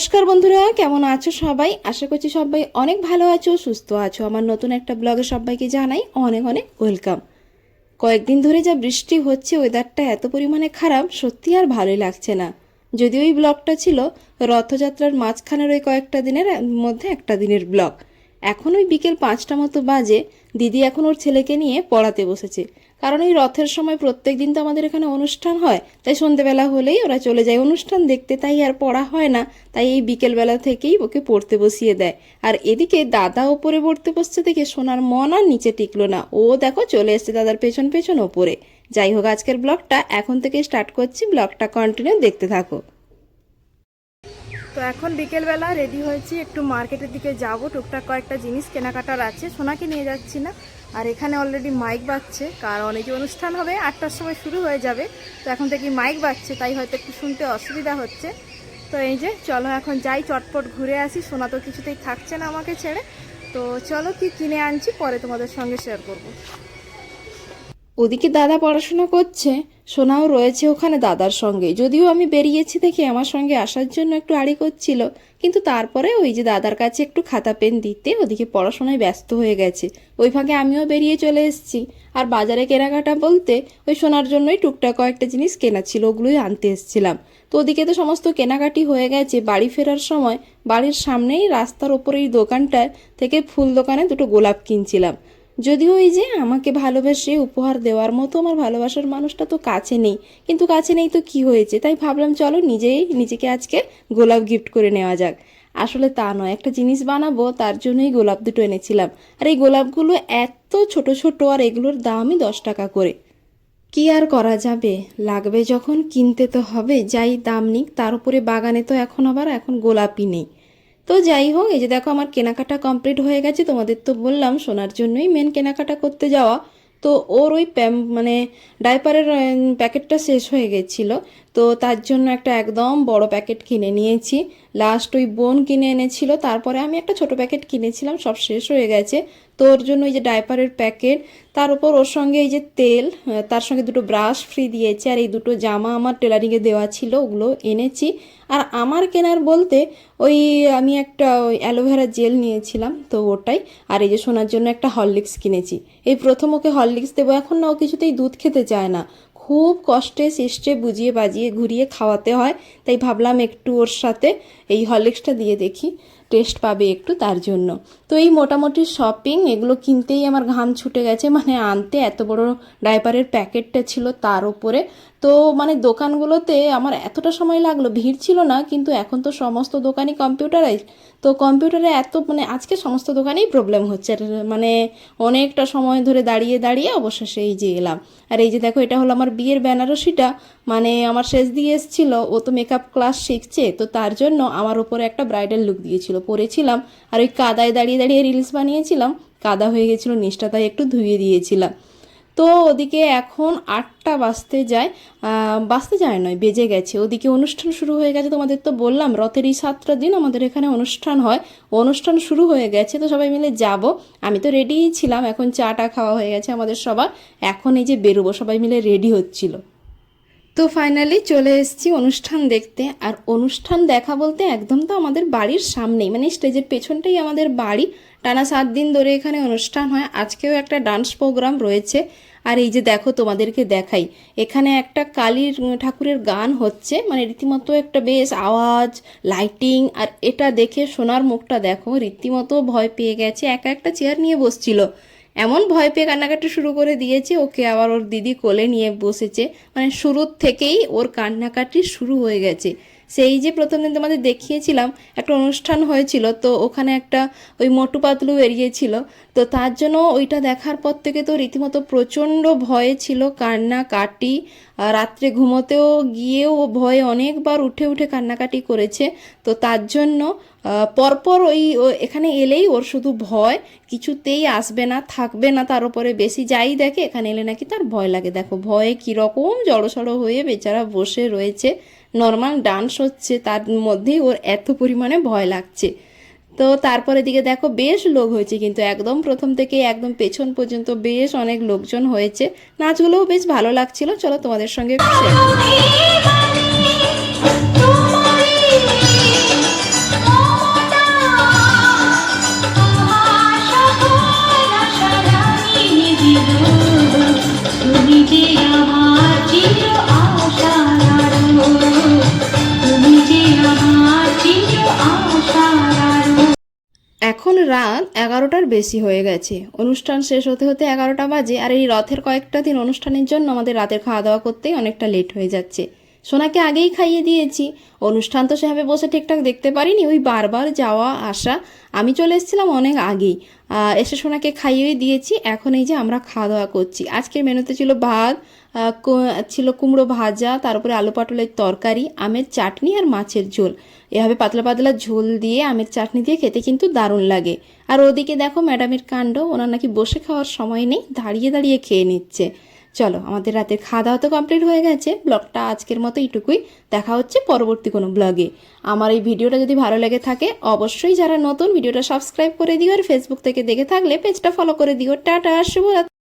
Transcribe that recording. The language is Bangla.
নমস্কার বন্ধুরা, কেমন আছো সবাই? আশা করছি সবাই অনেক ভালো আছো, সুস্থ আছো। আমার নতুন একটা ব্লগে সবাইকে জানাই অনেক অনেক ওয়েলকাম। কয়েকদিন ধরে যা বৃষ্টি হচ্ছে, ওয়েদারটা এত পরিমাণে খারাপ, সত্যি আর ভালোই লাগছে না। যদিও এই ব্লগটা ছিল রথযাত্রার মাঝখানের ওই কয়েকটা দিনের মধ্যে একটা দিনের ব্লগ। এখন ওই বিকেল 5টা মতো বাজে। দিদি এখন ওর ছেলেকে নিয়ে পড়াতে বসেছে, কারণ এই রথের সময় প্রত্যেক দিন তো আমাদের এখানে অনুষ্ঠান হয়, তাই সন্ধেবেলা হলেই ওরা চলে যায় অনুষ্ঠান দেখতে, তাই আর পড়া হয় না। তাই এই বিকেলবেলা থেকেই ওকে পড়তে বসিয়ে দেয়। আর এদিকে দাদা ওপরে পড়তে বসছে দেখে সোনার মন আর নিচে টিকলো না, ও দেখো চলে এসছে দাদার পেছন পেছন ওপরে। যাই হোক, আজকের ব্লগটা এখন থেকে স্টার্ট করছি, ব্লগটা কন্টিনিউ দেখতে থাকো। তো এখন বিকেলবেলা রেডি হয়েছি, একটু মার্কেটের দিকে যাব, টুকটাক কয়েকটা জিনিস কেনাকাটার আছে, সোনাকে নিয়ে যাচ্ছি না। আর এখানে অলরেডি মাইক বাজছে, কারণ এই যে অনুষ্ঠান হবে 8টার সময় শুরু হয়ে যাবে, তো এখন থেকে মাইক বাজছে, তাই হয়তো একটু শুনতে অসুবিধা হচ্ছে। তো এই যে চলো এখন যাই, চটপট ঘুরে আসি, সোনা তো কিছুতেই থাকছে না আমাকে ছেড়ে। তো চলো কি কিনে আনছি পরে তোমাদের সঙ্গে শেয়ার করব। ওদিকে দাদা পড়াশোনা করছে, সোনাও রয়েছে ওখানে দাদার সঙ্গে। যদিও আমি বেরিয়েছি দেখে আমার সঙ্গে আসার জন্য একটু আড়ি করছিল, কিন্তু তারপরে ওই যে দাদার কাছে একটু খাতা পেন দিতে ওদিকে পড়াশোনায় ব্যস্ত হয়ে গেছে। ওই ফাঁকে আমিও বেরিয়ে চলে এসেছি। আর বাজারে কেনাকাটা বলতে ওই সোনার জন্যই টুকটাক কয়েকটা জিনিস কেনা ছিল, ওগুলোই আনতে এসেছিলাম। তো ওদিকে তো সমস্ত কেনাকাটি হয়ে গেছে। বাড়ি ফেরার সময় বাড়ির সামনেই রাস্তার ওপরেই দোকানটা থেকে ফুল দোকানে দুটো গোলাপ কিনছিলাম। যদিও এই যে আমাকে ভালোবেসে উপহার দেওয়ার মতো আমার ভালোবাসার মানুষটা তো কাছে নেই, কিন্তু কাছে নেই তো কি হয়েছে, তাই ভাবলাম চলো নিজেকে আজকে গোলাপ গিফট করে নেওয়া যাক। আসলে তা নয়, একটা জিনিস বানাবো তার জন্যই গোলাপ দুটো এনেছিলাম। আর এই গোলাপগুলো এত ছোট ছোট, আর এগুলোর দামই 10 টাকা করে। কি আর করা যাবে, লাগবে যখন কিনতে তো হবে, যাই দাম নিক। তার উপরে বাগানে তো এখন গোলাপই নেই। তো যাই হোক, এই যে দেখো আমার কেনাকাটা কমপ্লিট হয়ে গেছে। তোমাদের তো বললাম সোনার জন্যই মেন কেনাকাটা করতে যাওয়া। তো ওর ওই মানে ডাইপারের প্যাকেটটা শেষ হয়ে গেছিলো, তো তার জন্য একটা একদম বড় প্যাকেট কিনে নিয়েছি। লাস্ট ওই বোন কিনে এনেছিল, তারপরে আমি একটা ছোট প্যাকেট কিনেছিলাম, সব শেষ হয়ে গেছে। তো ওর জন্য এই যে ডাইপারের প্যাকেট, তার উপর ওর সঙ্গে এই যে তেল, তার সঙ্গে দুটো ব্রাশ ফ্রি দিয়েছে। আর এই দুটো জামা আমার টেলারিংয়ে দেওয়া ছিল, ওগুলো এনেছি। আর আমার কেনার বলতে ওই আমি একটা ওই অ্যালোভেরা জেল নিয়েছিলাম, তো ওটাই। আর এই যে সোনার জন্য একটা হরলিক্স কিনেছি। এই প্রথম ওকে হরলিক্স দেবো, এখন না ও কিছুতেই দুধ খেতে চায় না, খুব কষ্টে সৃষ্টে বুঝিয়ে বাজিয়ে ঘুরিয়ে খাওয়াতে হয়। তাই ভাবলাম একটু ওর সাথে এই হরলিক্সটা দিয়ে দেখি, টেস্ট পাবে একটু, তার জন্য। তো এই মোটামুটি শপিং, এগুলো কিনতেই আমার ঘাম ছুটে গেছে, মানে আনতে এত বড় ডাইপারের প্যাকেটটা ছিল তার উপরে। তো মানে দোকানগুলোতে আমার এতটা সময় লাগলো, ভিড় ছিল না, কিন্তু এখন তো সমস্ত দোকানই কম্পিউটারাইজ। তো কম্পিউটারে এত মানে আজকে সমস্ত দোকানেই প্রবলেম হচ্ছে, আর মানে অনেকটা সময় ধরে দাঁড়িয়ে দাঁড়িয়ে অবশেষে এই যে এলাম। আর এই যে দেখো, এটা হলো আমার বিয়ের বেনারসিটা, মানে আমার শেষ দিয়ে এসেছিলো। ও তো মেকআপ ক্লাস শিখছে, তো তার জন্য আমার উপরে একটা ব্রাইডাল লুক দিয়েছিল, পরেছিলাম। আর ওই কাদায় দাঁড়িয়ে দাঁড়িয়ে রিলস বানিয়েছিলাম, কাদা হয়ে গেছিলো নিচটা, তাই একটু ধুয়ে দিয়েছিলাম। তো ওদিকে এখন 8টা বাজতে যায় নয়, বেজে গেছে। ওদিকে অনুষ্ঠান শুরু হয়ে গেছে, তোমাদের তো বললাম রথের এই 7টা দিন আমাদের এখানে অনুষ্ঠান হয়। অনুষ্ঠান শুরু হয়ে গেছে, তো সবাই মিলে যাব। আমি তো রেডিই ছিলাম, এখন চাটা খাওয়া হয়ে গেছে আমাদের সবার, এখন এই যে বেরোবো, সবাই মিলে রেডি হচ্ছিল। তো ফাইনালি চলে এসেছি অনুষ্ঠান দেখতে। আর অনুষ্ঠান দেখা বলতে একদম তো আমাদের বাড়ির সামনেই, মানে স্টেজের পেছনটাই আমাদের বাড়ি। টানা 7 দিন ধরে এখানে অনুষ্ঠান হয়, আজকেও একটা ডান্স প্রোগ্রাম রয়েছে। আর এই যে দেখো, তোমাদেরকে দেখাই, এখানে একটা কালীর ঠাকুরের গান হচ্ছে, মানে রীতিমতো একটা বেশ আওয়াজ, লাইটিং। আর এটা দেখে সোনার মুখটা দেখো, রীতিমতো ভয় পেয়ে গেছে, একা একটা চেয়ার নিয়ে বসছিল, এমন ভয় পেয়ে কান্নাকাটি শুরু করে দিয়েছে। ওকে আবার ওর দিদি কোলে নিয়ে বসেছে, মানে শুরুর থেকেই ওর কান্নাকাটি শুরু হয়ে গেছে। সেই যে প্রথম দিন তোমাদের দেখিয়েছিলাম একটা অনুষ্ঠান হয়েছিল, তো ওখানে একটা ওই মোটু পাতলু বেরিয়েছিল, তো তার জন্য ওইটা দেখার পর থেকে তো রীতিমতো প্রচণ্ড ভয়ে ছিল, কান্নাকাটি। রাত্রে ঘুমোতেও গিয়েও ও ভয়ে অনেকবার উঠে উঠে কান্নাকাটি করেছে। তো তার জন্য পরপর এখানে এলেই ওর শুধু ভয়, কিছুতেই আসবে না, থাকবে না। তার উপরে বেশি যাই দেখে এখানে এলে নাকি তার ভয় লাগে। দেখো ভয়ে কীরকম জড়সড় হয়ে বেচারা বসে রয়েছে, নর্মাল ডান্স হচ্ছে তার মধ্যেই ওর এত পরিমাণে ভয় লাগছে। তো তারপরে দিকে দেখো বেশ লোক হয়েছে, কিন্তু একদম প্রথম থেকে একদম পেছন পর্যন্ত বেশ অনেক লোকজন হয়েছে। নাচগুলোও বেশ ভালো লাগছিল, চলো তোমাদের সঙ্গে শেয়ার করি। রাত 11টার বেশি হয়ে গেছে। অনুষ্ঠান শেষ হতে হতে 11টা বাজে। আর এই রথের কয়েকটা দিন অনুষ্ঠানের জন্য আমাদের রাতের খাওয়া দাওয়া করতেই অনেকটা লেট হয়ে যাচ্ছে। সোনাকে আগেই খাইয়ে দিয়েছি। অনুষ্ঠান তো সেভাবে বসে ঠিকঠাক দেখতে পারিনি, ওই বারবার যাওয়া আসা। আমি চলে এসেছিলাম অনেক আগেই, এসে সোনাকে খাইয়ে দিয়েছি। এখন এই যে আমরা খাওয়া দাওয়া করছি। আজকের মেনুতে ছিল ভাত, ছিল কুমড়ো ভাজা, তারপরে আলু পটলের তরকারি, আমের চাটনি আর মাছের ঝোল। এভাবে পাতলা পাতলা ঝোল দিয়ে আমের চাটনি দিয়ে খেতে কিন্তু দারুণ লাগে। আর ওদিকে দেখো ম্যাডামের কাণ্ড, ওনার নাকি বসে খাওয়ার সময় নেই, দাঁড়িয়ে দাঁড়িয়ে খেয়ে নিচ্ছে। চলো, আমাদের রাতের খাওয়া দাওয়া তো কমপ্লিট হয়ে গেছে। ব্লগটা আজকের মতো এইটুকুই। দেখা হচ্ছে পরবর্তী কোনো ব্লগে। আমার এই ভিডিওটা যদি ভালো লেগে থাকে অবশ্যই যারা নতুন ভিডিওটা সাবস্ক্রাইব করে দিও, আর ফেসবুক থেকে দেখে থাকলে পেজটা ফলো করে দিও। টাটা, শুভরাত্রি।